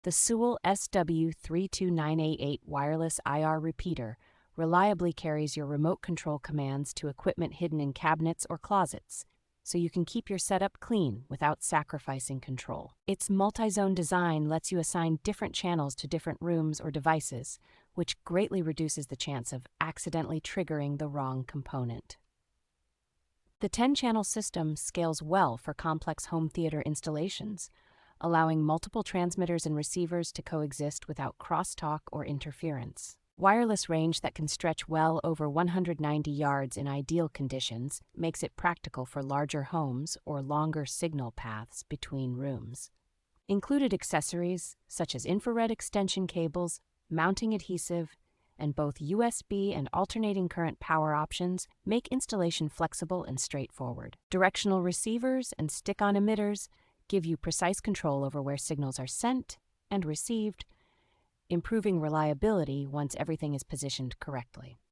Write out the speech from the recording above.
The Sewell SW-32988 wireless IR repeater reliably carries your remote control commands to equipment hidden in cabinets or closets, so you can keep your setup clean without sacrificing control. Its multi-zone design lets you assign different channels to different rooms or devices, which greatly reduces the chance of accidentally triggering the wrong component. The 10-channel system scales well for complex home theater installations, allowing multiple transmitters and receivers to coexist without crosstalk or interference. Wireless range that can stretch well over 190 yards in ideal conditions makes it practical for larger homes or longer signal paths between rooms. Included accessories, such as infrared extension cables, mounting adhesive, and both USB and alternating current power options make installation flexible and straightforward. Directional receivers and stick-on emitters give you precise control over where signals are sent and received, improving reliability once everything is positioned correctly.